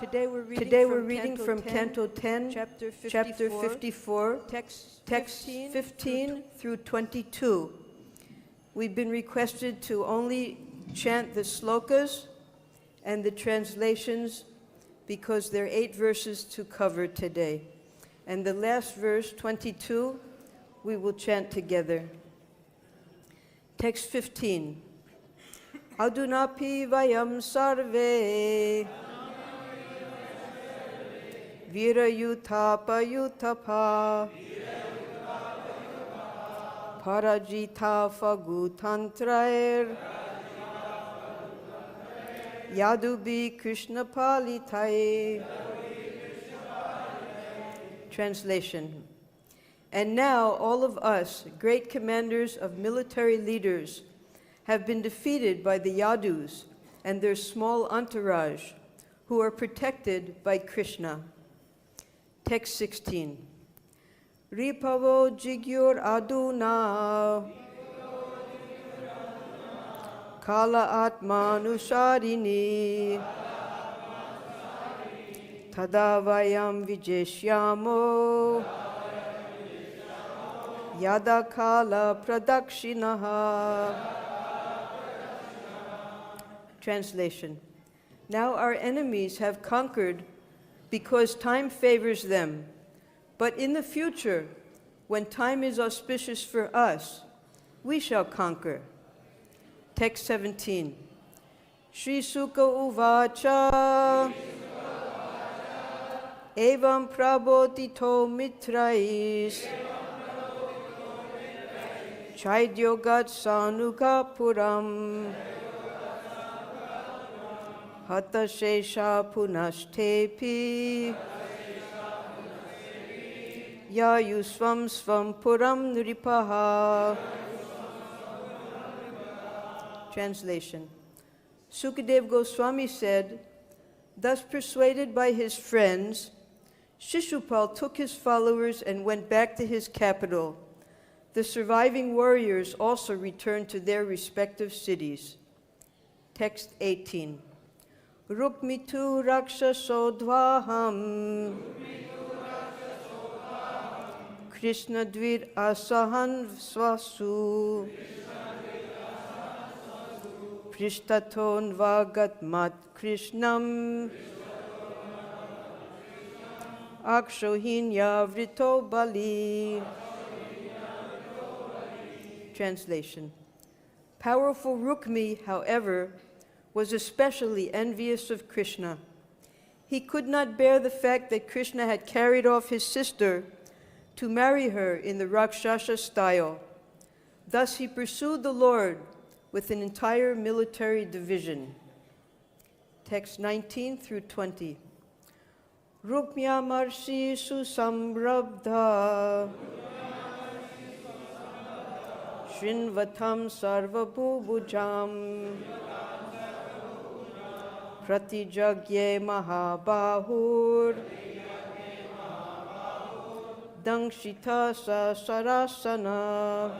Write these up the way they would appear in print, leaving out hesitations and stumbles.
Today we're reading from Canto 10, chapter 54, text 15 through 22. We've been requested to only chant the slokas and the translations because there are 8 verses to cover today. And the last verse, 22, we will chant together. Text 15. Adunapi vayam sarve virayutapa parajita fagutantrair yadubi Kṛṣṇa palitai. Translation. And now all of us, great commanders of military leaders, have been defeated by the Yadus and their small entourage, who are protected by Kṛṣṇa. Text 16. Ripavo jigyur aduna kala atmanusharini tadavayam vijeshyamo yada kala pradakshinaha. Translation. Now our enemies have conquered because time favors them. But in the future, when time is auspicious for us, we shall conquer. Text 17. Shri Sukha uvacha evam prabodhito mitrais chaidyogat sanugapuram hata shesha punashtepi yayusvam svam puram nripaha. Translation. Sukadeva Goswami said, thus persuaded by his friends, Shishupal took his followers and went back to his capital. The surviving warriors also returned to their respective cities. Text 18. Rukmitu rakshasodvaham Kṛṣṇa dvir asahan svasu prishtaton vagat mat Kṛṣṇam akshohinya vrito bali. Translation. Powerful Rukmi, however, was especially envious of Kṛṣṇa. He could not bear the fact that Kṛṣṇa had carried off his sister to marry her in the Rakshasa style. Thus he pursued the Lord with an entire military division. Text 19 through 20. Rukmya marshi susamrabdha Shrinvatam sarvabhubhujam pratijagye mahabahur dangshita sarasana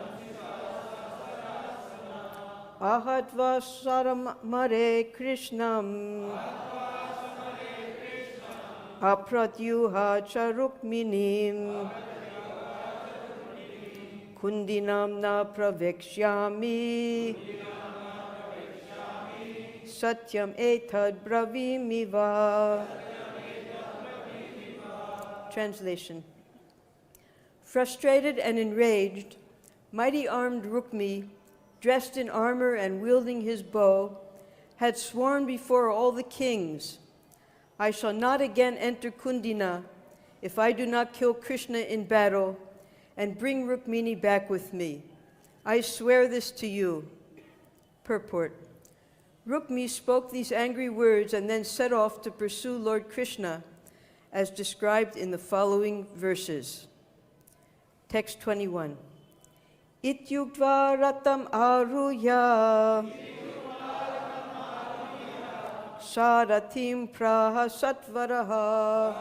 ahatva saramare Kṛṣṇam apratyuha charukminim kundinam na pravekshyami satyam etad bravimiva. Translation. Frustrated and enraged, mighty armed Rukmi, dressed in armor and wielding his bow, had sworn before all the kings, I shall not again enter Kundina if I do not kill Kṛṣṇa in battle and bring Rukmini back with me. I swear this to you. Purport. Rukmi spoke these angry words and then set off to pursue Lord Kṛṣṇa, as described in the following verses. Text 21. Ityuktva ratam aruya saratim prahasatvaraha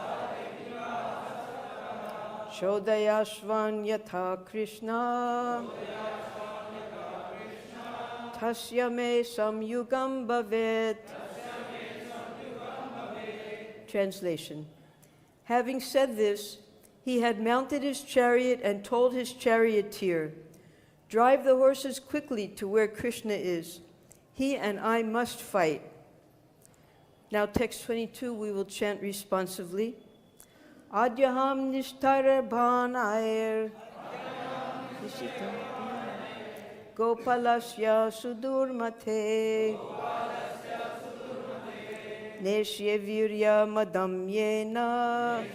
Shodayashvan yatha Kṛṣṇa tasya me samyugam bhavet. Translation. Having said this, he had mounted his chariot and told his charioteer, "Drive the horses quickly to where Kṛṣṇa is. He and I must fight." Now text 22 we will chant responsively. Adyaham nishtarabhanair Gopalasya sudurmate Neshye virya madamyena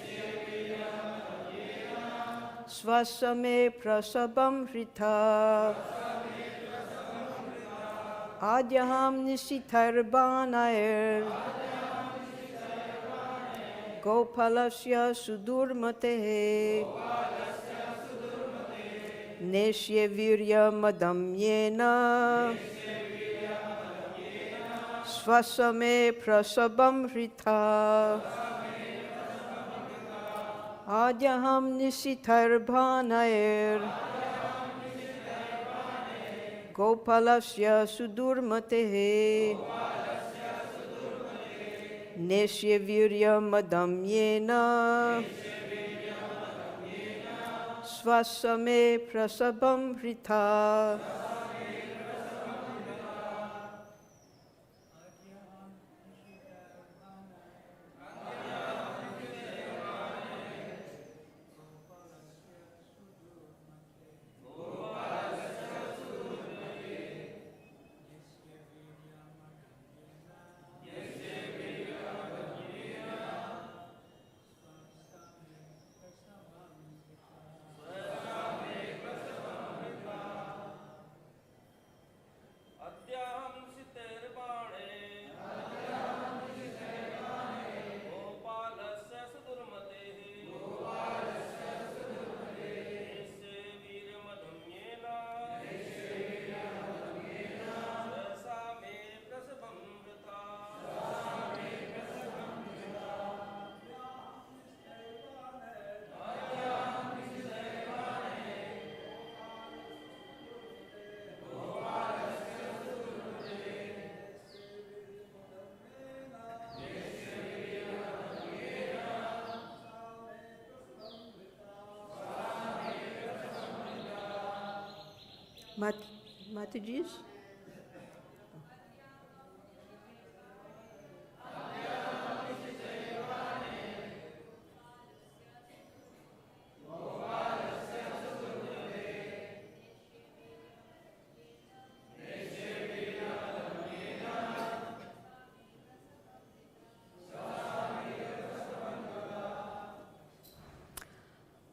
Svasame prasabam hrita Adyaham nisitarbanair Gopalasya sudurmate Neshye virya madamyena Svasame prasabam hrita Adyaham nisitarbanair Gopalasya sudurmate Neshye virya madamyena Svasame prasabam hrita Matajis?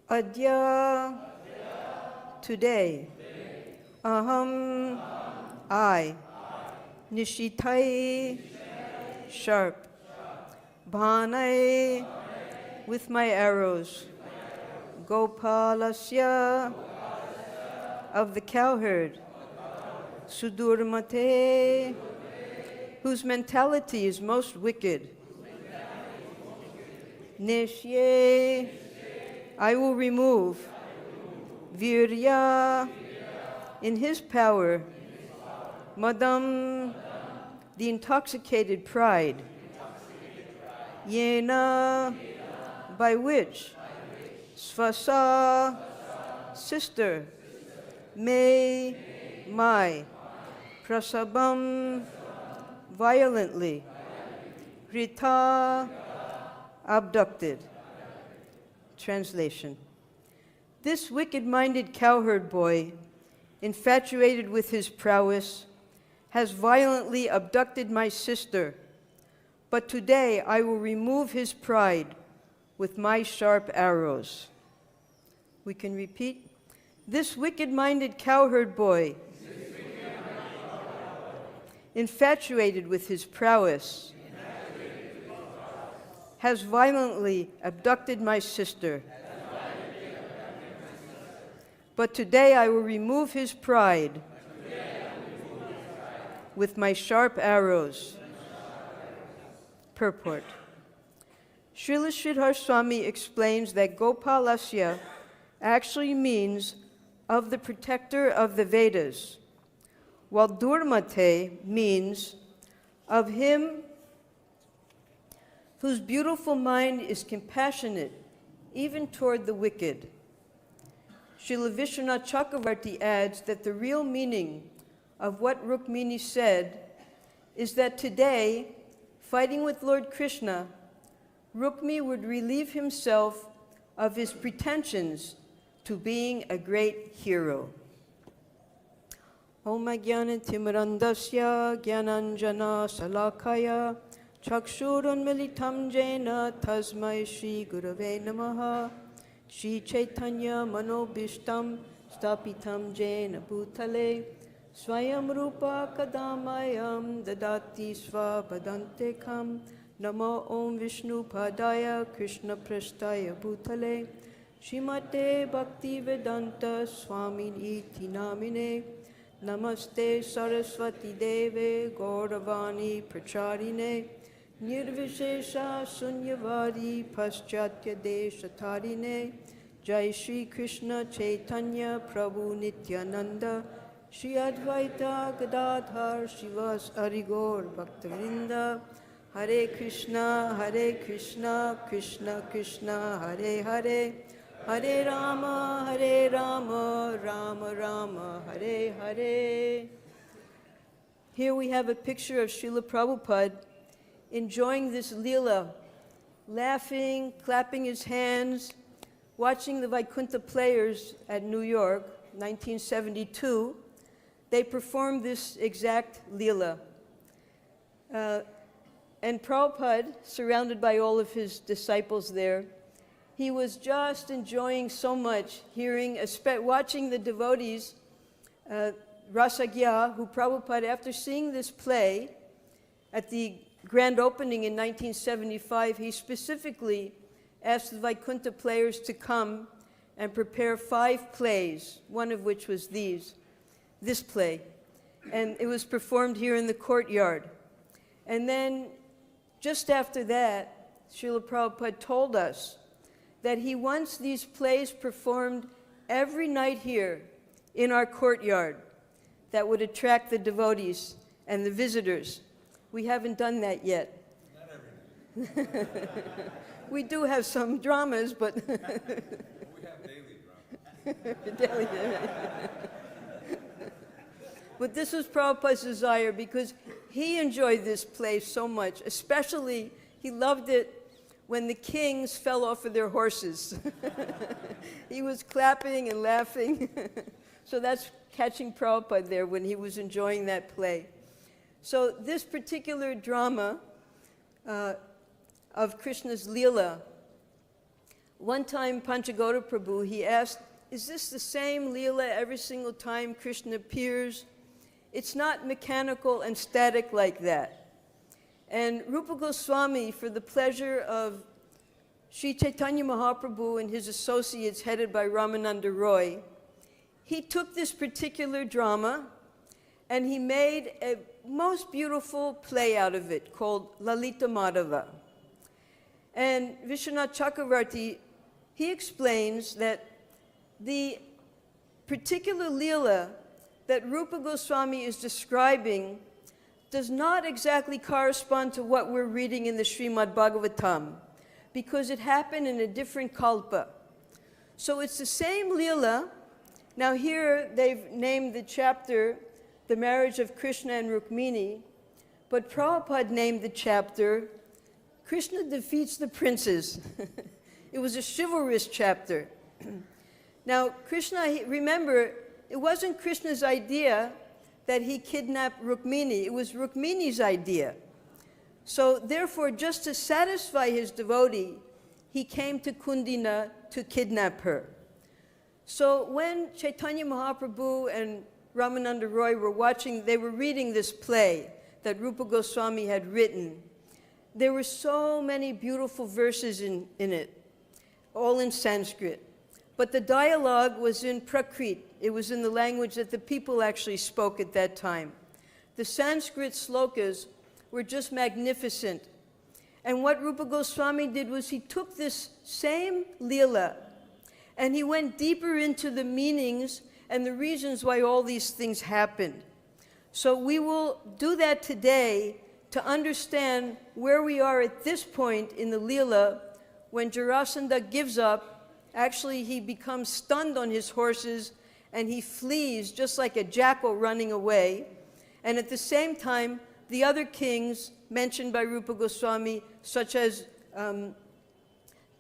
Adya, today. Aham, I. Nishitai, sharp. Bhanai, with my arrows. Gopalasya, of the cowherd. Sudurmate, whose mentality is most wicked. Neshye, I will remove. Virya, in his power. Madam, the intoxicated pride. Yena, by which. Svasa, sister. Me, my. Prasabam, violently. Rita, abducted. Translation. This wicked-minded cowherd boy, infatuated with his prowess, has violently abducted my sister, but today I will remove his pride with my sharp arrows. We can repeat. This wicked-minded cowherd boy, infatuated with his prowess, has violently abducted my sister, but today I will remove his pride with my sharp arrows. Purport. Srila Sridhar Swami explains that Gopalasya actually means of the protector of the Vedas, while Durmate means of him whose beautiful mind is compassionate even toward the wicked. Srila Vishwanath Chakravarti adds that the real meaning of what Rukmini said is that today, fighting with Lord Kṛṣṇa, Rukmi would relieve himself of his pretensions to being a great hero. Om Ajnana-timirandasya Jnananjana Salakaya Chakshurunmilitam Jena Tasmai Shri Gurave Namaha Shri Chaitanya Manobishtam Stapitam Jena Bhutale Swayam Rupa Kadamayam Dadati Svapadantekam Namo Om Vishnu Padaya Krishna-pṛṣṭhaya Bhutale Srimate Bhaktivedanta Swami Iti Namine Namaste Saraswati Deve Gauravani Pracharine Nirvishesha Sunyavadi Paschatya Deshatarine Jai Shri Krishna Chaitanya Prabhu Nityananda Shri Advaita Gadadhar Shivas Arigor Bhaktavinda Hare Krishna, Krishna Krishna, Hare Hare, Hare Rama, Rama Rama, Hare Hare. Here we have a picture of Srila Prabhupada enjoying this Leela, laughing, clapping his hands, watching the Vaikuntha players at New York, 1972. They performed this exact Leela. And Prabhupada, surrounded by all of his disciples there, he was just enjoying so much hearing, watching the devotees, Rasagya, who Prabhupada, after seeing this play at the grand opening in 1975, he specifically asked the Vaikuntha players to come and prepare 5 plays, one of which was this play. And it was performed here in the courtyard. And then, just after that, Srila Prabhupada told us that he wants these plays performed every night here in our courtyard that would attract the devotees and the visitors. We haven't done that yet. Not every night. We do have some dramas, but... We have daily dramas. But this was Prabhupada's desire because he enjoyed this play so much. Especially, he loved it when the kings fell off of their horses. He was clapping and laughing. So that's catching Prabhupada there when he was enjoying that play. So this particular drama of Krishna's Leela, one time Panchagoda Prabhu, he asked, is this the same Leela every single time Krishna appears? It's not mechanical and static like that. And Rupa Goswami, for the pleasure of Sri Chaitanya Mahaprabhu and his associates headed by Ramananda Roy, he took this particular drama and he made a most beautiful play out of it called Lalita Madhava. And Vishwanath Chakravarti, he explains that the particular Leela that Rupa Goswami is describing does not exactly correspond to what we're reading in the Srimad Bhagavatam, because it happened in a different kalpa. So it's the same Leela. Now here they've named the chapter The Marriage of Kṛṣṇa and Rukmini, but Prabhupada named the chapter Kṛṣṇa Defeats the Princes. It was a chivalrous chapter. Now Kṛṣṇa, remember, it wasn't Krishna's idea that he kidnapped Rukmini. It was Rukmini's idea. So therefore, just to satisfy his devotee, he came to Kundina to kidnap her. So when Chaitanya Mahaprabhu and Ramananda Roy were watching, they were reading this play that Rupa Goswami had written. There were so many beautiful verses in it, all in Sanskrit. But the dialogue was in Prakrit. It was in the language that the people actually spoke at that time. The Sanskrit slokas were just magnificent. And what Rupa Goswami did was he took this same Leela and he went deeper into the meanings and the reasons why all these things happened. So we will do that today to understand where we are at this point in the Leela when Jarasandha gives up. Actually, he becomes stunned on his horses and he flees just like a jackal running away. And at the same time, the other kings mentioned by Rupa Goswami, such as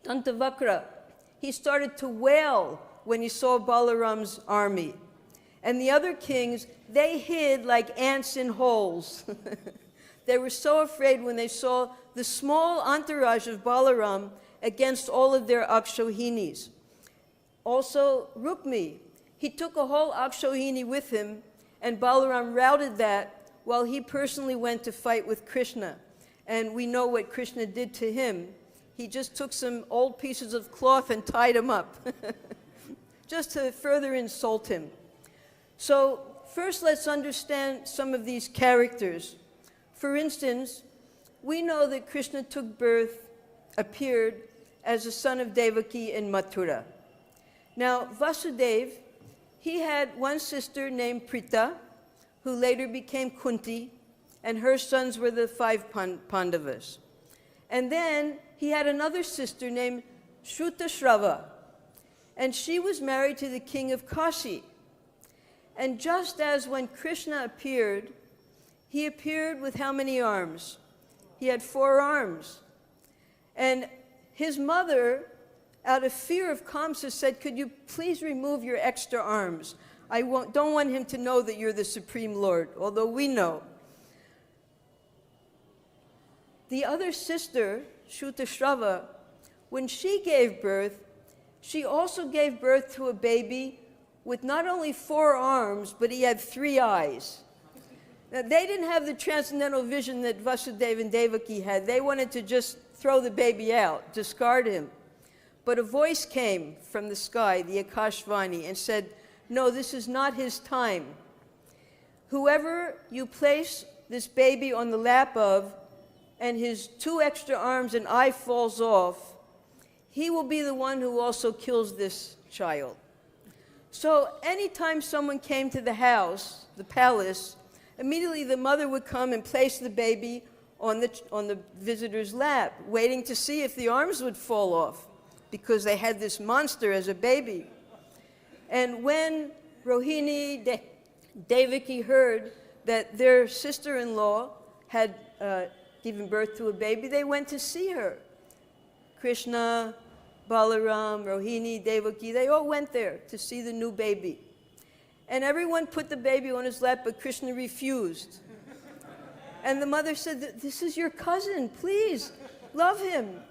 Dantavakra, he started to wail when he saw Balaram's army. And the other kings, they hid like ants in holes. They were so afraid when they saw the small entourage of Balaram against all of their Akshohinis. Also, Rukmi, he took a whole Akshohini with him, and Balaram routed that while he personally went to fight with Kṛṣṇa. And we know what Kṛṣṇa did to him. He just took some old pieces of cloth and tied him up, just to further insult him. So first let's understand some of these characters. For instance, we know that Kṛṣṇa took birth, appeared as a son of Devaki in Mathura. Now Vasudeva, he had one sister named Prita, who later became Kunti, and her sons were the 5 Pandavas. And then he had another sister named Shrutashrava, and she was married to the king of Kashi. And just as when Kṛṣṇa appeared, he appeared with how many arms? He had 4 arms. And his mother, out of fear of Kamsa, said, "Could you please remove your extra arms? I don't want him to know that you're the Supreme Lord," although we know. The other sister, Shrutashrava, when she gave birth, she also gave birth to a baby with not only 4 arms, but he had 3 eyes. Now, they didn't have the transcendental vision that Vasudeva and Devaki had. They wanted to just throw the baby out, discard him. But a voice came from the sky, the Akashvani, and said, "No, this is not his time. Whoever you place this baby on the lap of, and his 2 extra arms and eye falls off, he will be the one who also kills this child." So anytime someone came to the house, the palace, immediately the mother would come and place the baby on the visitor's lap, waiting to see if the arms would fall off, because they had this monster as a baby. And when Rohini, Devaki heard that their sister-in-law had given birth to a baby, they went to see her. Kṛṣṇa, Balaram, Rohini, Devaki, they all went there to see the new baby. And everyone put the baby on his lap, but Kṛṣṇa refused. And the mother said, "This is your cousin, please, love him."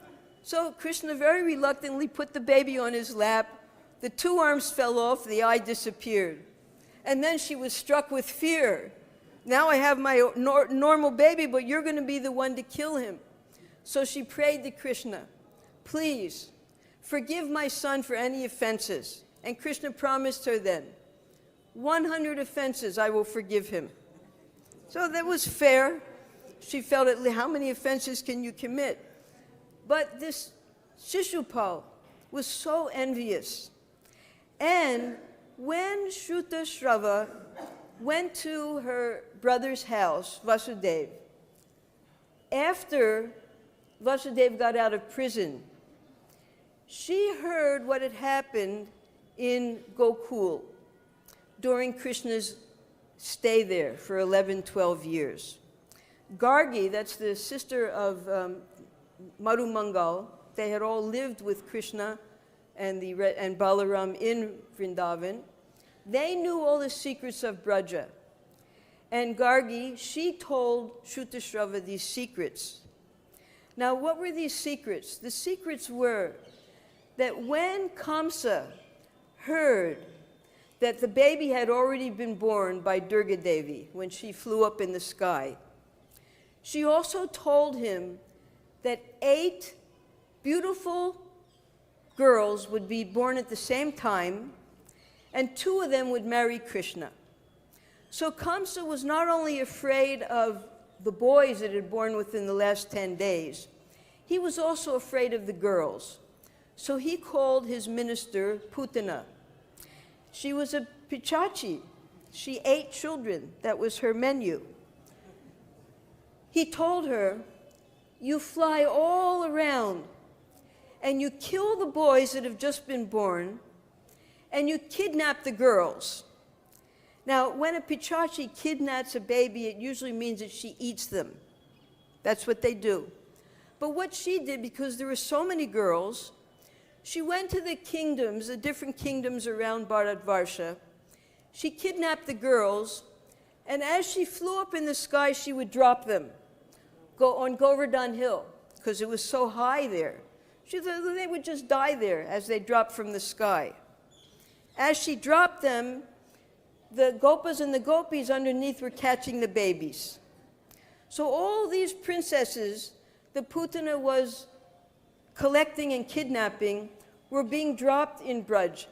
So Kṛṣṇa very reluctantly put the baby on his lap. The 2 arms fell off, the eye disappeared. And then she was struck with fear. Now I have my normal baby, but you're going to be the one to kill him. So she prayed to Kṛṣṇa, "Please, forgive my son for any offenses." And Kṛṣṇa promised her then, 100 offenses I will forgive him. So that was fair. She felt, how many offenses can you commit? But this Shishupal was so envious. And when Shrutashrava went to her brother's house, Vasudeva, after Vasudeva got out of prison, she heard what had happened in Gokul during Krishna's stay there for 11, 12 years. Gargi, that's the sister of Marumangal, they had all lived with Kṛṣṇa and Balaram in Vrindavan. They knew all the secrets of Braja. And Gargi, she told Shrutashrava these secrets. Now, what were these secrets? The secrets were that when Kamsa heard that the baby had already been born by Durga Devi when she flew up in the sky, she also told him that 8 beautiful girls would be born at the same time, and 2 of them would marry Kṛṣṇa. So Kamsa was not only afraid of the boys that had born within the last 10 days, he was also afraid of the girls. So he called his minister Putana. She was a pichachi. She ate children. That was her menu. he told her, you fly all around and you kill the boys that have just been born and you kidnap the girls. Now, when a pichachi kidnaps a baby, it usually means that she eats them. That's what they do. But what she did, because there were so many girls, she went to the kingdoms, the different kingdoms around Bharatvarsha. She kidnapped the girls, and as she flew up in the sky, she would drop them on Govardhan Hill, because it was so high there. She thought they would just die there as they dropped from the sky. As she dropped them, the gopas and the gopis underneath were catching the babies. So all these princesses the Putana was collecting and kidnapping were being dropped in Braj.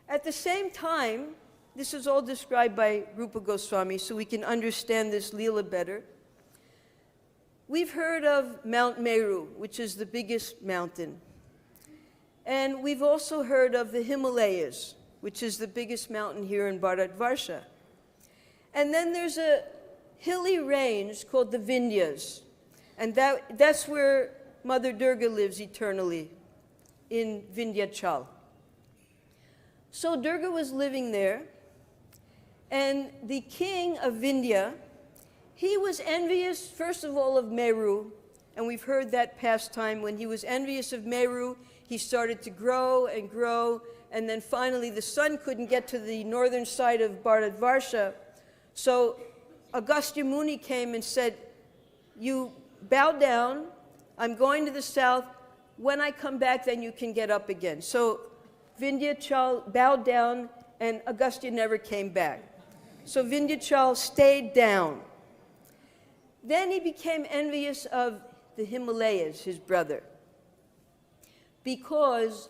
At the same time, this is all described by Rupa Goswami so we can understand this Leela better. We've heard of Mount Meru, which is the biggest mountain. And we've also heard of the Himalayas, which is the biggest mountain here in Bharatvarsha. And then there's a hilly range called the Vindhyas. And that's where Mother Durga lives eternally, in Vindhyachal. So Durga was living there, and the king of Vindhya, he was envious, first of all, of Meru, and we've heard that pastime. When he was envious of Meru, he started to grow and grow, and then finally the sun couldn't get to the northern side of Bharatvarsha. So Agastya Muni came and said, you bow down, I'm going to the south. When I come back, then you can get up again. So Vindhyachal bowed down, and Agastya never came back. So Vindhyachal stayed down. Then he became envious of the Himalayas, his brother, because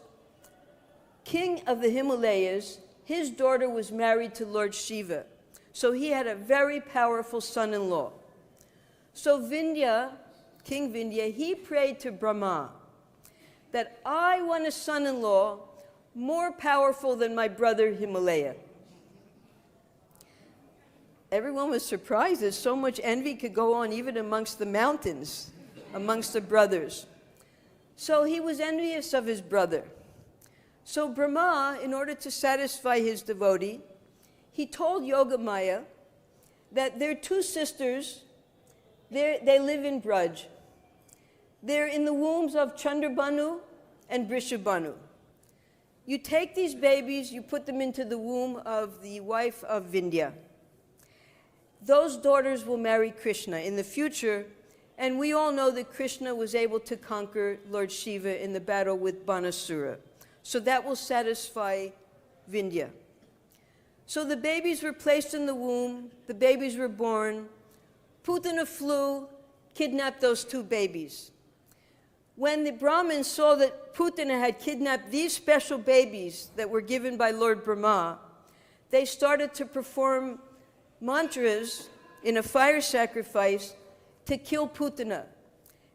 king of the Himalayas, his daughter was married to Lord Shiva. So he had a very powerful son-in-law. So Vindhya, King Vindhya, he prayed to Brahma that I want a son-in-law more powerful than my brother Himalaya. Everyone was surprised that so much envy could go on even amongst the mountains, amongst the brothers. So he was envious of his brother. So Brahma, in order to satisfy his devotee, he told Yogamaya that their two sisters, they live in Braj. They're in the wombs of Chandrabhanu and Brishabhanu. You take these babies, you put them into the womb of the wife of Vindhya. Those daughters will marry Kṛṣṇa in the future, and we all know that Kṛṣṇa was able to conquer Lord Shiva in the battle with Banasura. So that will satisfy Vindhya. So the babies were placed in the womb, the babies were born. Putana flew, kidnapped those two babies. When the Brahmins saw that Putana had kidnapped these special babies that were given by Lord Brahma, they started to perform mantras in a fire sacrifice to kill Putana.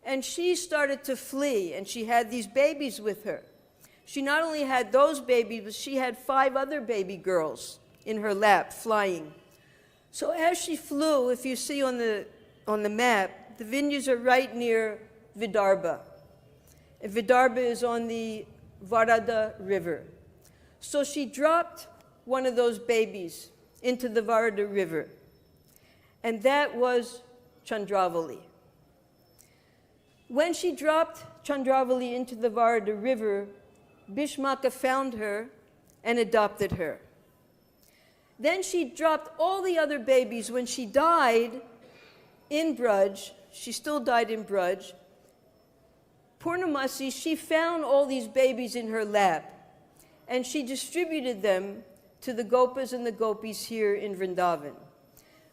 And she started to flee, and she had these babies with her. She not only had those babies, but she had 5 other baby girls in her lap flying. So as she flew, if you see on the map, the Vindhyas are right near Vidarbha. And Vidarbha is on the Varada River. So she dropped one of those babies into the Varada River. And that was Chandravali. When she dropped Chandravali into the Varada River, Bhishmaka found her and adopted her. Then she dropped all the other babies. When she died in Braj, she still died in Braj, Purnamasi, she found all these babies in her lap, and she distributed them to the gopas and the gopis here in Vrindavan.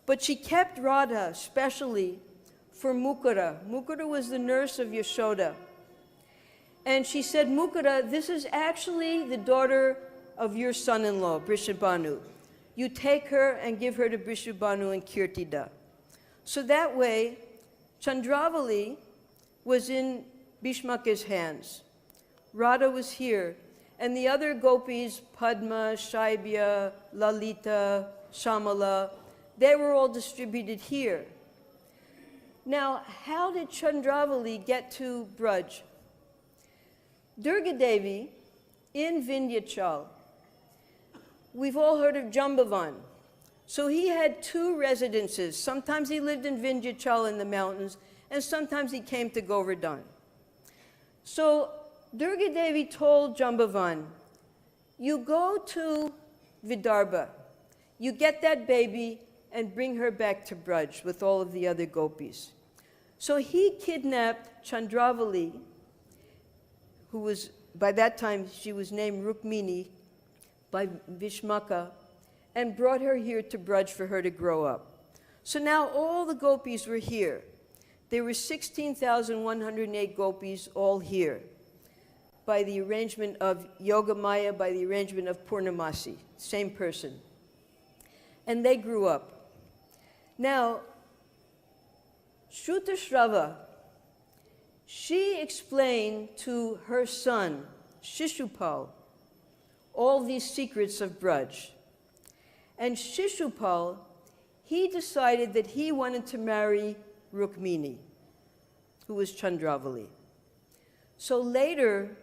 But she kept Radha specially for Mukara. Mukara was the nurse of Yashoda. And she said, Mukara, this is actually the daughter of your son-in-law, Brishabhanu. You take her and give her to Brishabhanu and Kirtida. So that way, Chandravali was in Bhishmaka's hands. Radha was here. And the other gopis, Padma, Shaibya, Lalita, Shamala, they were all distributed here. Now, how did Chandravali get to Braj? Durga Devi in Vindhyachal. We've all heard of Jambavan. So he had two residences. Sometimes he lived in Vindhyachal in the mountains, and sometimes he came to Govardhan. So Durga Devi told Jambavan, you go to Vidarbha, you get that baby and bring her back to Braj with all of the other gopis. So he kidnapped Chandravali, who was, by that time she was named Rukmini by Bhishmaka, and brought her here to Braj for her to grow up. So now all the gopis were here. There were 16,108 gopis all here by the arrangement of Yogamaya, by the arrangement of Purnamasi, same person. And they grew up. Now, Shrutashrava, she explained to her son, Shishupal, all these secrets of Braj. And Shishupal, he decided that he wanted to marry Rukmini, who was Chandravali. So later,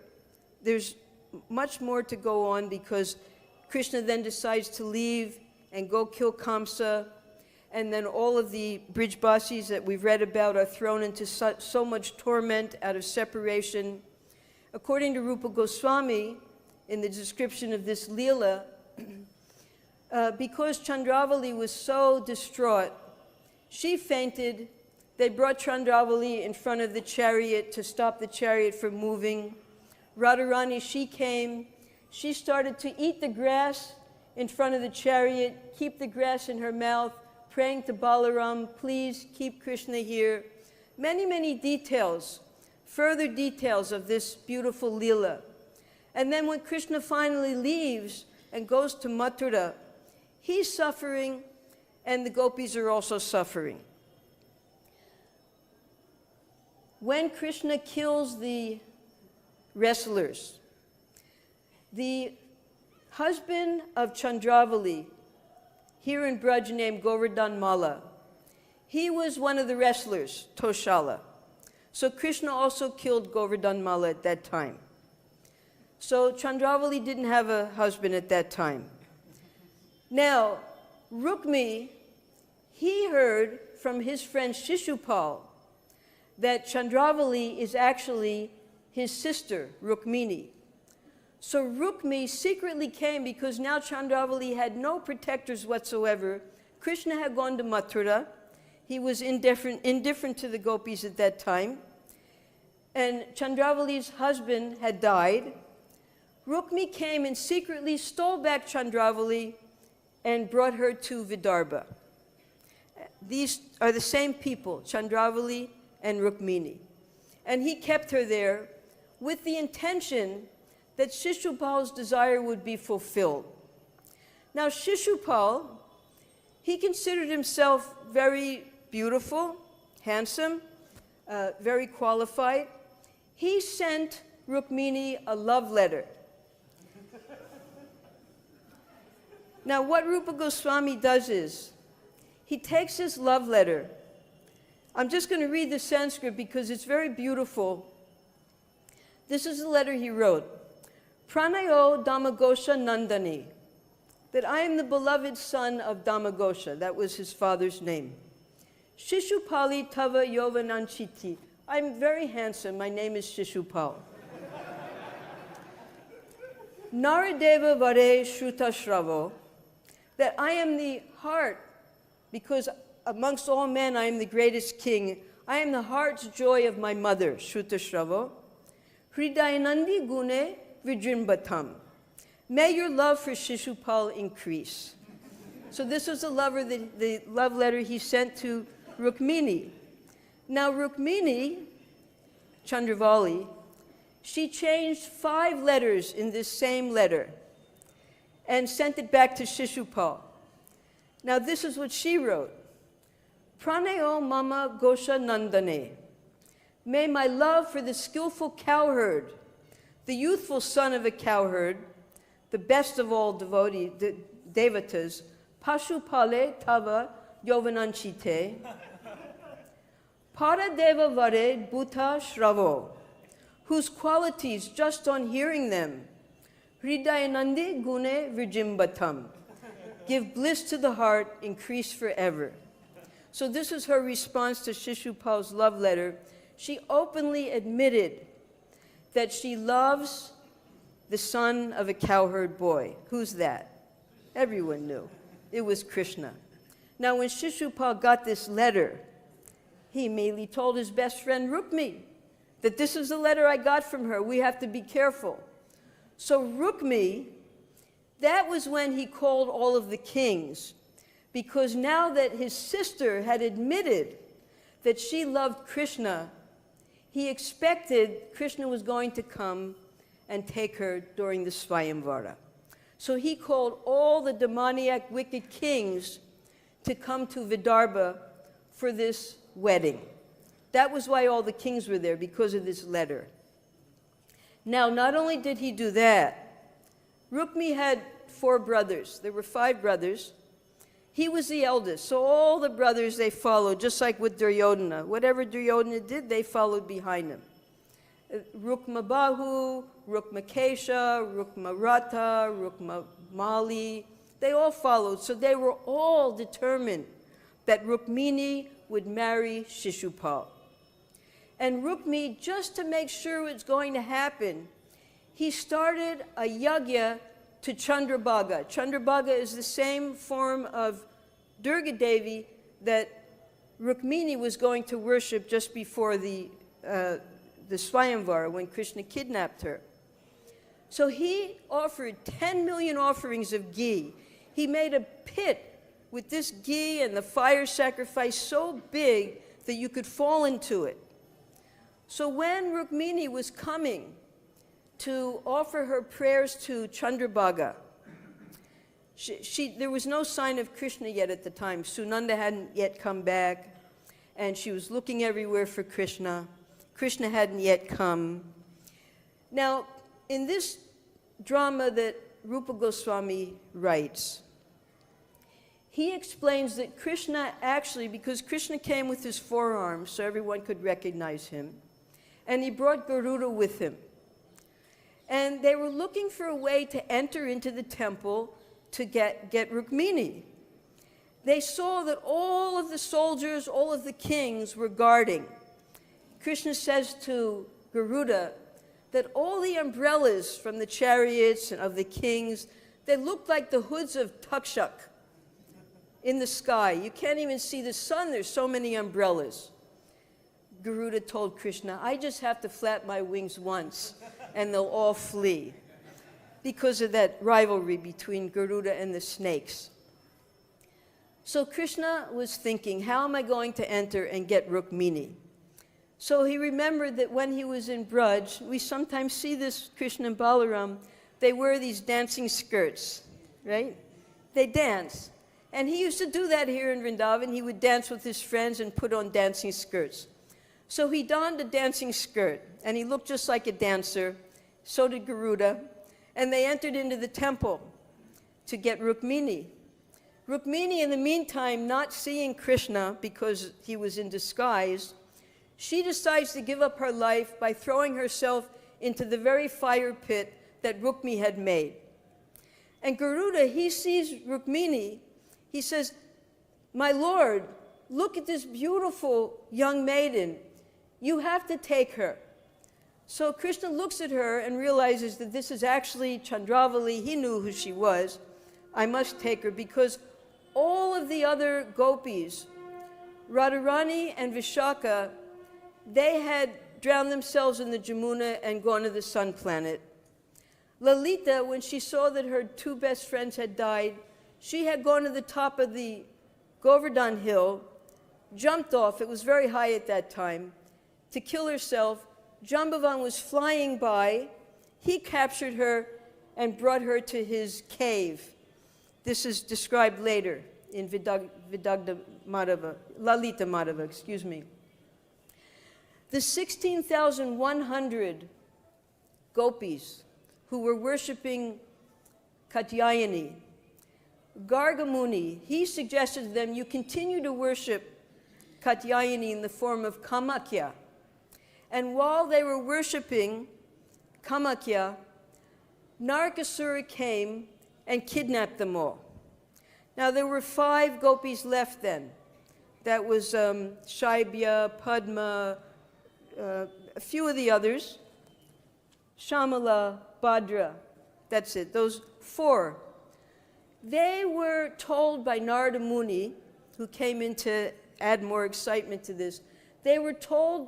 there's much more to go on because Kṛṣṇa then decides to leave and go kill Kamsa, and then all of the Brijbasis that we've read about are thrown into so much torment out of separation. According to Rupa Goswami, in the description of this Leela, because Chandravali was so distraught, she fainted. They brought Chandravali in front of the chariot to stop the chariot from moving. Radharani, she came. She started to eat the grass in front of the chariot, keep the grass in her mouth, praying to Balaram, please keep Kṛṣṇa here. Many, many details, further details of this beautiful Leela. And then when Kṛṣṇa finally leaves and goes to Mathura, he's suffering and the gopis are also suffering. When Kṛṣṇa kills the wrestlers, the husband of Chandravali, here in Braj named Govardhan Mālā, he was one of the wrestlers, Toshala. So Kṛṣṇa also killed Govardhan Mālā at that time. So Chandravali didn't have a husband at that time. Now, Rukmi, he heard from his friend Shishupal that Chandravali is actually his sister, Rukmini. So Rukmi secretly came because now Chandravali had no protectors whatsoever. Kṛṣṇa had gone to Mathura. He was indifferent to the gopis at that time. And Chandravali's husband had died. Rukmi came and secretly stole back Chandravali and brought her to Vidarbha. These are the same people, Chandravali and Rukmini. And he kept her there with the intention that Shishupal's desire would be fulfilled. Now Shishupal, he considered himself very beautiful, handsome, very qualified. He sent Rukmini a love letter. Now what Rupa Goswami does is, he takes his love letter. I'm just going to read the Sanskrit because it's very beautiful. This is the letter he wrote. Pranayo Damagosha Nandani, that I am the beloved son of Damagosha. That was his father's name. Shishupali Tava Yovananchiti. I'm very handsome. My name is Shishupal. Naradeva Vare Shrutashravo, that I am the heart, because amongst all men I am the greatest king. I am the heart's joy of my mother, Shrutashravo. Hridayanandi Gune Vijrimbatam. May your love for Shishupal increase. So this was the love letter he sent to Rukmini. Now Rukmini, Chandravali, she changed 5 letters in this same letter and sent it back to Shishupal. Now this is what she wrote. Pranayo Mama Gosha Nandane. May my love for the skillful cowherd, the youthful son of a cowherd, the best of all devotee, the devatas, Pashupale Tava Yovananchite, Paradeva vare bhuta shravo, whose qualities, just on hearing them, hridayanandi gune virjimbatam, give bliss to the heart, increase forever. So this is her response to Shishupal's love letter. She openly admitted that she loves the son of a cowherd boy. Who's that? Everyone knew. It was Kṛṣṇa. Now when Shishupal got this letter, he immediately told his best friend Rukmi that this is the letter I got from her. We have to be careful. So Rukmi, that was when he called all of the kings, because now that his sister had admitted that she loved Kṛṣṇa, he expected Kṛṣṇa was going to come and take her during the Svayamvara. So he called all the demoniac wicked kings to come to Vidarbha for this wedding. That was why all the kings were there, because of this letter. Now, not only did he do that, Rukmi had 4 brothers. There were 5 brothers. He was the eldest, so all the brothers, they followed, just like with Duryodhana. Whatever Duryodhana did, they followed behind him. Rukma Bahu, Rukma Kesha, Rukma Rata, Rukma Mali, they all followed. So they were all determined that Rukmini would marry Shishupal. And Rukmi, just to make sure it's going to happen, he started a yajna to Chandrabhaga. Chandrabhaga is the same form of Durga Devi that Rukmini was going to worship just before the Swayamvara, when Kṛṣṇa kidnapped her. So he offered 10 million offerings of ghee. He made a pit with this ghee and the fire sacrifice so big that you could fall into it. So when Rukmini was coming to offer her prayers to Chandrabhaga, there was no sign of Kṛṣṇa yet at the time. Sunanda hadn't yet come back, and she was looking everywhere for Kṛṣṇa. Kṛṣṇa hadn't yet come. Now, in this drama that Rupa Goswami writes, he explains that Kṛṣṇa actually, because Kṛṣṇa came with his 4 arms so everyone could recognize him, and he brought Garuda with him. And they were looking for a way to enter into the temple to get Rukmini. They saw that all of the soldiers, all of the kings were guarding. Kṛṣṇa says to Garuda that all the umbrellas from the chariots and of the kings, they looked like the hoods of Takshak in the sky. You can't even see the sun, there's so many umbrellas. Garuda told Kṛṣṇa, I just have to flap my wings once and they'll all flee, because of that rivalry between Garuda and the snakes. So Kṛṣṇa was thinking, how am I going to enter and get Rukmini? So he remembered that when he was in Braj, we sometimes see this, Kṛṣṇa and Balaram, they wear these dancing skirts, right? They dance. And he used to do that here in Vrindavan. He would dance with his friends and put on dancing skirts. So he donned a dancing skirt, and he looked just like a dancer. So did Garuda. And they entered into the temple to get Rukmini. Rukmini, in the meantime, not seeing Kṛṣṇa because he was in disguise, she decides to give up her life by throwing herself into the very fire pit that Rukmi had made. And Garuda, he sees Rukmini, he says, my lord, look at this beautiful young maiden. You have to take her. So Kṛṣṇa looks at her and realizes that this is actually Chandravali. He knew who she was. I must take her, because all of the other gopis, Radharani and Vishaka, they had drowned themselves in the Jamuna and gone to the sun planet. Lalita, when she saw that her 2 best friends had died, she had gone to the top of the Govardhan hill, jumped off, it was very high at that time, to kill herself. Jambavan was flying by. He captured her and brought her to his cave. This is described later in Vidagdha Madhava, Lalita Madhava, excuse me. The 16,100 gopis who were worshipping Katyayani, Gargamuni, he suggested to them, you continue to worship Katyayani in the form of Kamakya. And while they were worshiping Kamakya, Narakasura came and kidnapped them all. Now there were 5 gopis left then. That was Shaibya, Padma, a few of the others, Shamala, Bhadra, that's it, those 4. They were told by Narada Muni, who came in to add more excitement to this, they were told,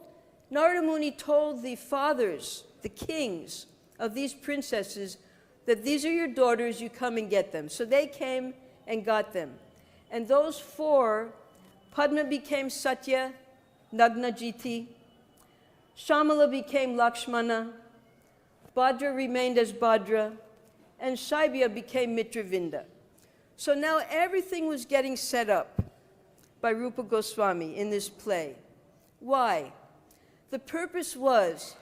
Narada Muni told the fathers, the kings of these princesses, that these are your daughters, you come and get them. So they came and got them. And those 4, Padma became Satya, Nagnajiti, Shamala became Lakshmana, Bhadra remained as Bhadra, and Shaibya became Mitravinda. So now everything was getting set up by Rupa Goswami in this play. Why? The purpose was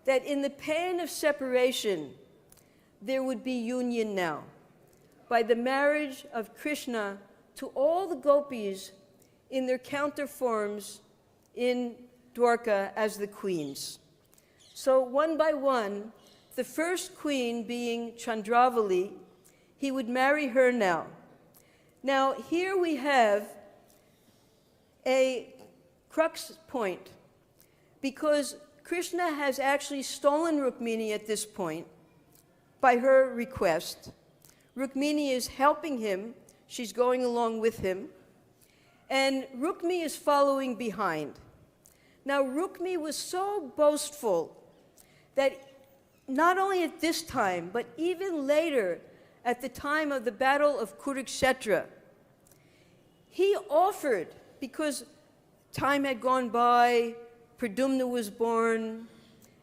that in the pain of separation, there would be union now by the marriage of Kṛṣṇa to all the gopis in their counter forms in Dwarka as the queens. So one by one, the first queen being Chandravali, he would marry her now. Now here we have a crux point, because Kṛṣṇa has actually stolen Rukmini at this point by her request. Rukmini is helping him, she's going along with him, and Rukmi is following behind. Now Rukmi was so boastful that not only at this time, but even later, at the time of the Battle of Kurukshetra, he offered, because time had gone by, Pradumna was born,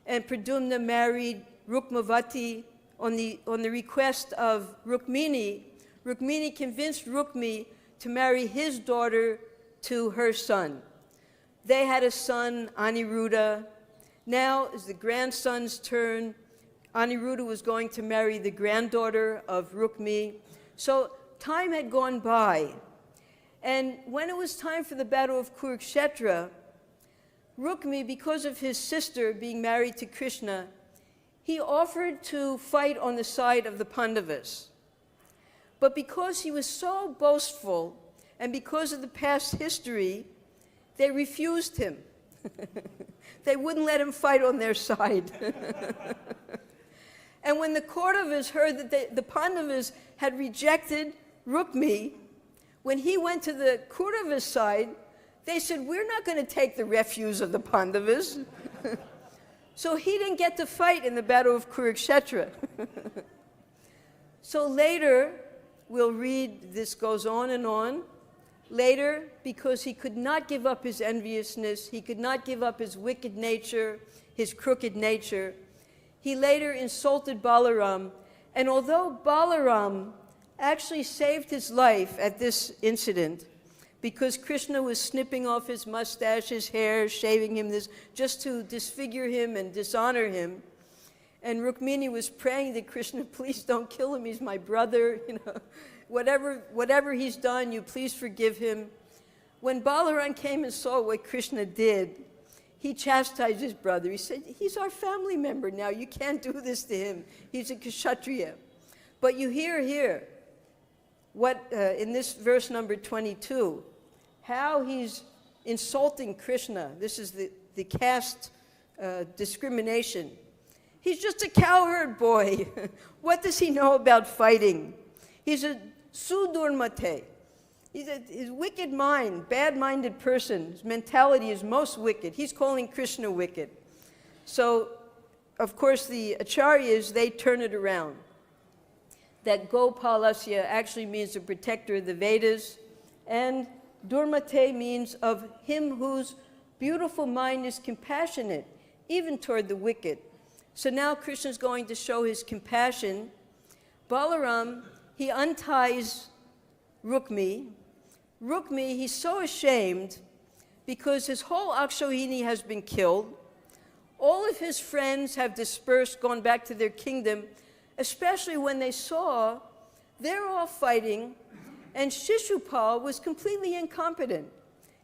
and Pradumna married Rukmavati on the request of Rukmini. Rukmini convinced Rukmi to marry his daughter to her son. They had a son, Aniruddha. Now is the grandson's turn. Aniruddha was going to marry the granddaughter of Rukmi. So time had gone by. And when it was time for the Battle of Kurukshetra, Rukmi, because of his sister being married to Kṛṣṇa, he offered to fight on the side of the Pandavas. But because he was so boastful, and because of the past history, they refused him. They wouldn't let him fight on their side. And when the Kauravas heard that the Pandavas had rejected Rukmi, when he went to the Kauravas' side, they said, we're not going to take the refuse of the Pandavas. So he didn't get to fight in the Battle of Kurukshetra. So later, we'll read, this goes on and on. Later, because he could not give up his enviousness, he could not give up his wicked nature, his crooked nature, he later insulted Balaram. And although Balaram actually saved his life at this incident, because Kṛṣṇa was snipping off his mustache, his hair, shaving him this, just to disfigure him and dishonor him. And Rukmini was praying to Kṛṣṇa, please don't kill him, he's my brother, whatever he's done, you please forgive him. When Balaram came and saw what Kṛṣṇa did, he chastised his brother. He said, he's our family member now, you can't do this to him. He's a Kshatriya. But you hear here, what in this verse number 22, how he's insulting Kṛṣṇa. This is the caste discrimination. He's just a cowherd boy. What does he know about fighting? He's a sudurmate. His wicked mind, bad-minded person. His mentality is most wicked. He's calling Kṛṣṇa wicked. So, of course, the acharyas, they turn it around. That Gopalasya actually means the protector of the Vedas, and Durmate means of him whose beautiful mind is compassionate, even toward the wicked. So now Kṛṣṇa is going to show his compassion. Balaram, he unties Rukmi. Rukmi, he's so ashamed because his whole Akshohini has been killed. All of his friends have dispersed, gone back to their kingdom, especially when they saw they're all fighting, and Shishupal was completely incompetent.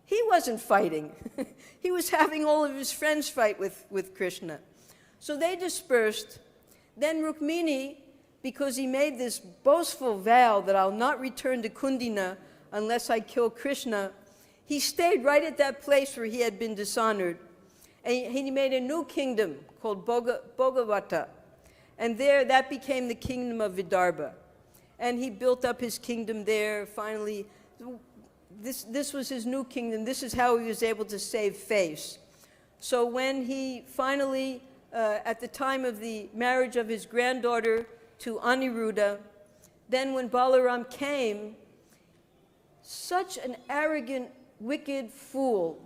He wasn't fighting. He was having all of his friends fight with Kṛṣṇa. So they dispersed. Then Rukmini, because he made this boastful vow that I'll not return to Kundina unless I kill Kṛṣṇa, he stayed right at that place where he had been dishonored. And he made a new kingdom called Bhogavata. And there, that became the kingdom of Vidarbha. And he built up his kingdom there. Finally, this was his new kingdom. This is how he was able to save face. So when he finally, at the time of the marriage of his granddaughter to Aniruddha, then when Balaram came, such an arrogant, wicked fool,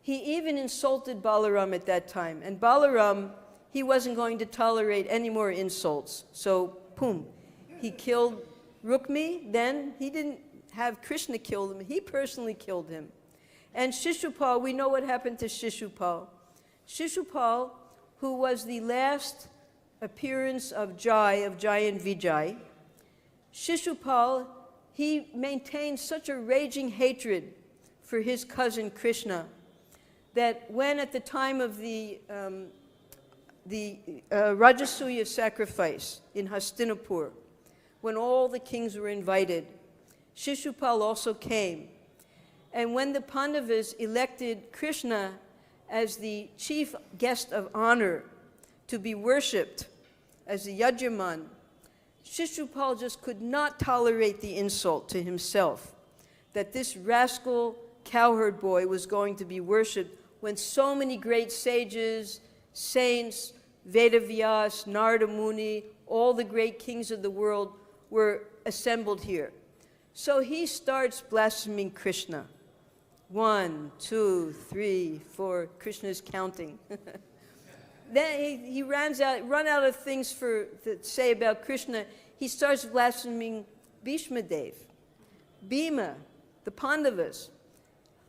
he even insulted Balaram at that time. And Balaram, he wasn't going to tolerate any more insults. So, boom, he killed Rukmi. Then he didn't have Kṛṣṇa kill him. He personally killed him. And Shishupal, we know what happened to Shishupal. Shishupal, who was the last appearance of Jai and Vijay, Shishupal, he maintained such a raging hatred for his cousin Kṛṣṇa that when at the time of the Rajasuya sacrifice in Hastinapur, when all the kings were invited, Shishupal also came. And when the Pandavas elected Kṛṣṇa as the chief guest of honor to be worshipped as the Yajyaman, Shishupal just could not tolerate the insult to himself that this rascal cowherd boy was going to be worshipped when so many great sages, saints, Vedavyas, Narada Muni, all the great kings of the world were assembled here. So he starts blaspheming Kṛṣṇa. 1, 2, 3, 4, Krishna's counting. Then he run out of things to say about Kṛṣṇa. He starts blaspheming Bhishma Dev, Bhima, the Pandavas,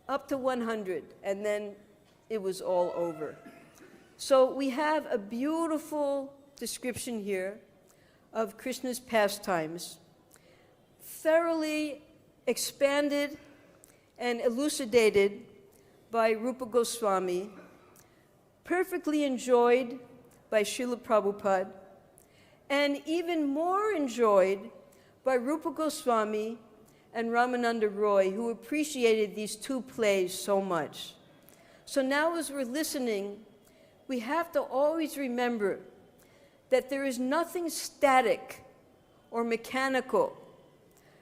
up to 100, and then it was all over. So we have a beautiful description here of Kṛṣṇa's pastimes, thoroughly expanded and elucidated by Rupa Goswami, perfectly enjoyed by Srila Prabhupada, and even more enjoyed by Rupa Goswami and Ramananda Roy, who appreciated these two plays so much. So now as we're listening, we have to always remember that there is nothing static or mechanical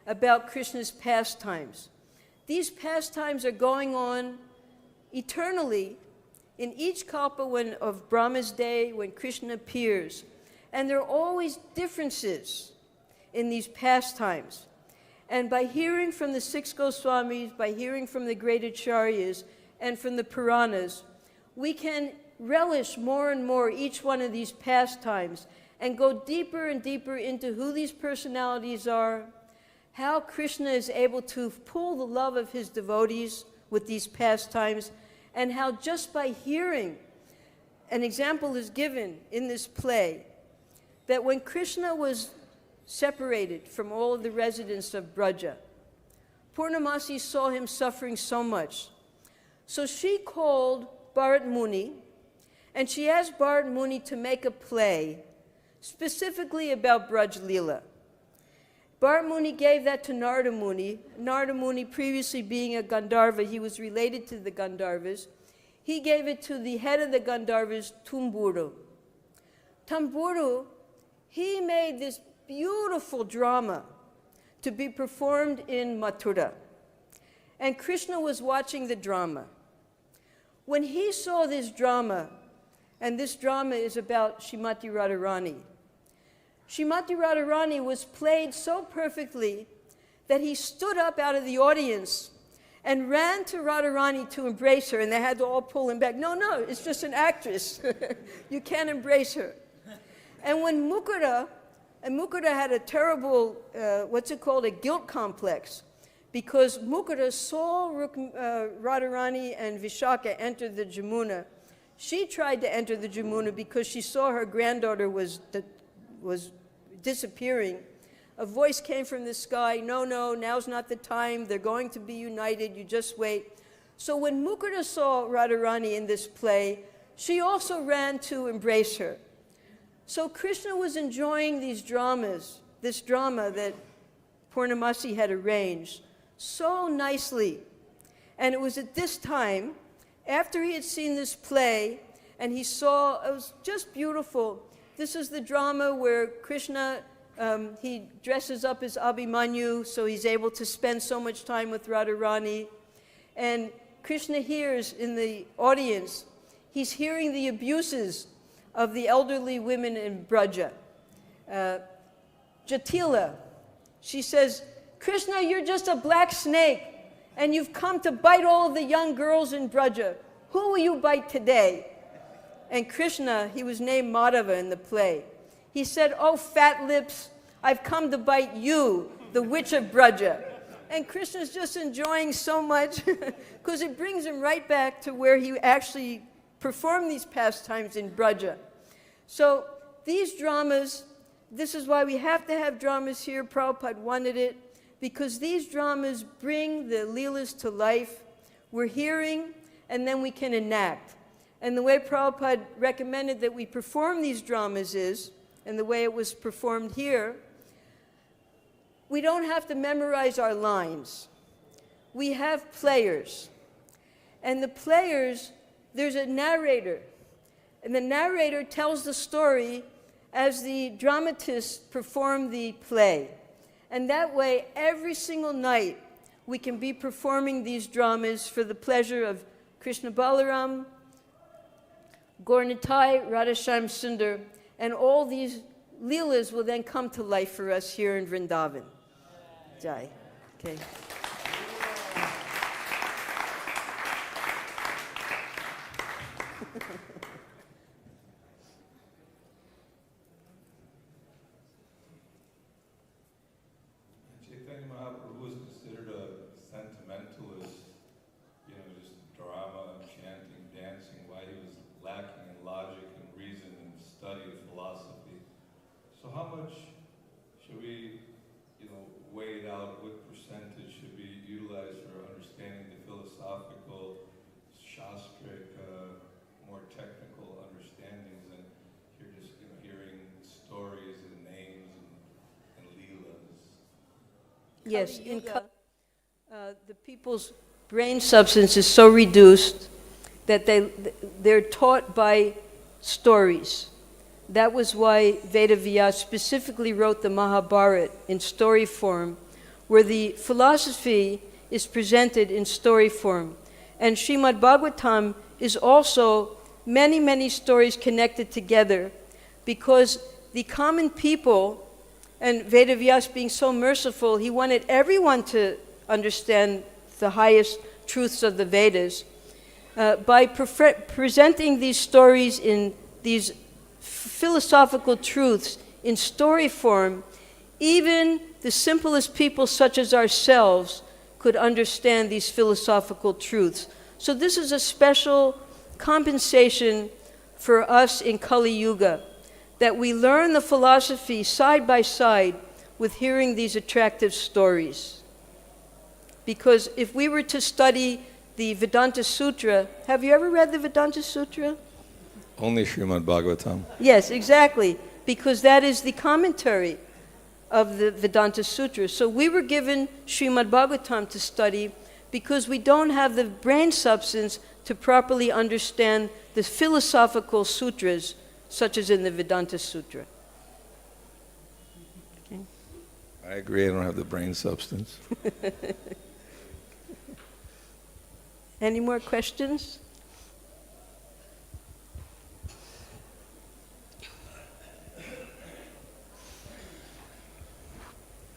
about Kṛṣṇa's pastimes. These pastimes are going on eternally in each kalpa of Brahma's day when Kṛṣṇa appears. And there are always differences in these pastimes. And by hearing from the 6 Goswamis, by hearing from the great acharyas, and from the Puranas, we can relish more and more each one of these pastimes and go deeper and deeper into who these personalities are, how Kṛṣṇa is able to pull the love of his devotees with these pastimes, and how just by hearing, an example is given in this play, that when Kṛṣṇa was separated from all of the residents of Braja, Purnamasi saw him suffering so much. So she called Bharat Muni, and she asked Bharat Muni to make a play specifically about Braj Leela. Bharat Muni gave that to Narada Muni. Narada Muni, previously being a Gandharva, he was related to the Gandharvas. He gave it to the head of the Gandharvas, Tumburu. Tumburu, he made this beautiful drama to be performed in Mathura. And Kṛṣṇa was watching the drama. When he saw this drama, and this drama is about Srimati Radharani, Srimati Radharani was played so perfectly that he stood up out of the audience and ran to Radharani to embrace her, and they had to all pull him back. No, it's just an actress. You can't embrace her. And when Mukunda had a terrible, a guilt complex, because Mukunda saw Radharani and Vishaka enter the Jamuna. She tried to enter the Jamuna because she saw her granddaughter was disappearing. A voice came from the sky, no, now's not the time, they're going to be united, you just wait. So when Mukurta saw Radharani in this play, she also ran to embrace her. So Kṛṣṇa was enjoying these dramas, this drama that Purnamasi had arranged so nicely. And it was at this time, after he had seen this play, and he saw, it was just beautiful. This is the drama where Kṛṣṇa, he dresses up as Abhimanyu, so he's able to spend so much time with Radharani. And Kṛṣṇa hears in the audience, he's hearing the abuses of the elderly women in Braja. Jatila, she says, Kṛṣṇa, you're just a black snake, and you've come to bite all the young girls in Braja. Who will you bite today? And Kṛṣṇa, he was named Madhava in the play. He said, oh, fat lips, I've come to bite you, the witch of Braja. And Kṛṣṇa's just enjoying so much because it brings him right back to where he actually performed these pastimes in Braja. So these dramas, this is why we have to have dramas here. Prabhupada wanted it, because these dramas bring the leelas to life. We're hearing, and then we can enact. And the way Prabhupada recommended that we perform these dramas is, and the way it was performed here, we don't have to memorize our lines. We have players. And the players, there's a narrator. And the narrator tells the story as the dramatists perform the play. And that way, every single night, we can be performing these dramas for the pleasure of Krishna Balaram, Gaura-Nitai, Radhashyam Sundar, and all these leelas will then come to life for us here in Vrindavan. Jai. Okay. Chaitanya Mahaprabhu was considered a sentimentalist, just drama, chanting, dancing, while he was lacking in logic and reason and study of philosophy. So how much should we, weigh it out? What percentage should be utilized for understanding the philosophical, shastric, more technical understandings, and you're just hearing stories and names and leelas? Yes, in the people's brain substance is so reduced that they're taught by stories. That was why Vedavyasa specifically wrote the Mahabharata in story form, where the philosophy is presented in story form. And Srimad Bhagavatam is also many, many stories connected together, because the common people, and Vedavyasa being so merciful, he wanted everyone to understand the highest truths of the Vedas. By presenting these stories in these philosophical truths in story form, even the simplest people such as ourselves could understand these philosophical truths. So this is a special compensation for us in Kali Yuga, that we learn the philosophy side by side with hearing these attractive stories. Because if we were to study the Vedanta Sutra, have you ever read the Vedanta Sutra? Only Srimad Bhagavatam. Yes, exactly, because that is the commentary of the Vedanta Sutra. So we were given Srimad Bhagavatam to study because we don't have the brain substance to properly understand the philosophical sutras, such as in the Vedanta Sutra. Okay. I agree, I don't have the brain substance. Any more questions?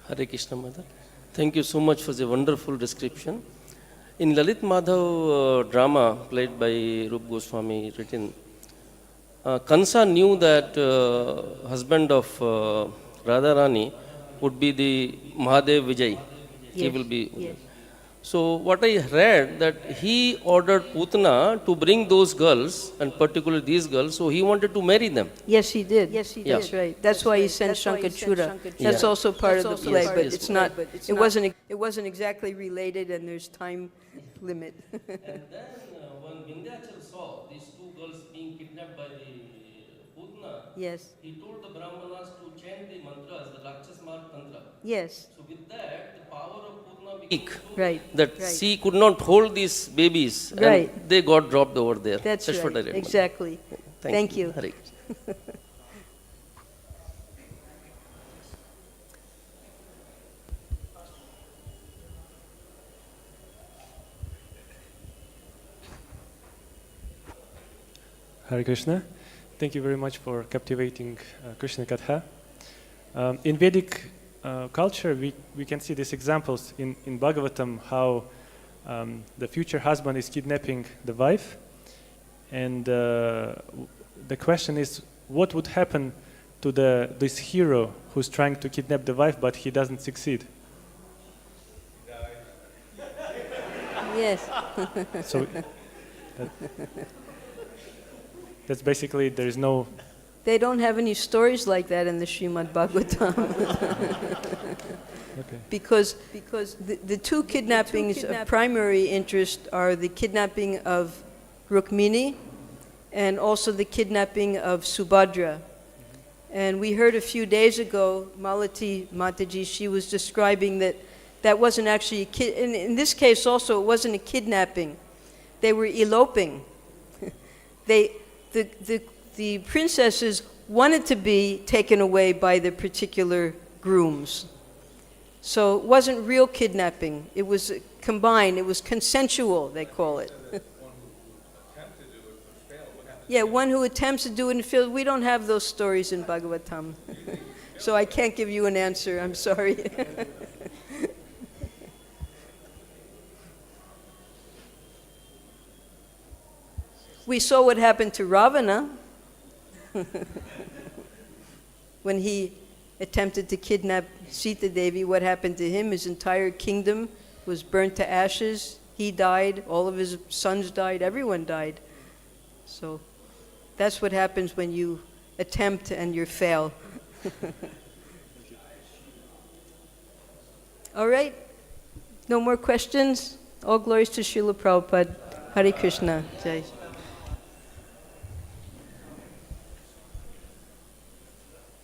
Hare Krishna, Mother. Thank you so much for the wonderful description. In Lalit Madhav drama played by Rup Goswami written, Kansa knew that husband of Radharani would be the Mahadev Vijay. Yes. He will be. Yes. So what I read, that he ordered Putana to bring those girls, and particularly these girls, so he wanted to marry them. Yes, he did. Yes, he did. That's right. That's why he sent Shankachura. That's also part of the play, but it's not. It wasn't exactly related, and there's time limit. And then when Vindhyachal saw these two girls being kidnapped by the Putana, Yes, he told the Brahmanas to chant the mantras, the Rakshas Marg Tantra. yes, So with that, the power of Putana became so right. that right. she could not hold these babies, Right. and they got dropped over there. That's what I right, remember. exactly. Thank you. Hare. Hare Krishna. Thank you very much for captivating Krishna Katha. In Vedic culture, we can see these examples in Bhagavatam, how the future husband is kidnapping the wife. And the question is, what would happen to this hero who's trying to kidnap the wife, but he doesn't succeed? Yes. So that's basically, there is no... They don't have any stories like that in the Srimad Bhagavatam. Okay. Because the two kidnappings of primary interest are the kidnapping of Rukmini and also the kidnapping of Subhadra. And we heard a few days ago, Malati Mataji, she was describing that wasn't actually in this case also, it wasn't a kidnapping. They were eloping. The princesses wanted to be taken away by the particular grooms. So it wasn't real kidnapping. It was combined. It was consensual, they call it. Yeah, one who attempts to do it and fails. We don't have those stories in Bhagavatam. So I can't give you an answer. I'm sorry. We saw what happened to Ravana when he attempted to kidnap Sita Devi. What happened to him? His entire kingdom was burnt to ashes. He died. All of his sons died. Everyone died. So that's what happens when you attempt and you fail. All right. No more questions? All glories to Srila Prabhupada. Hare Krishna. Jai.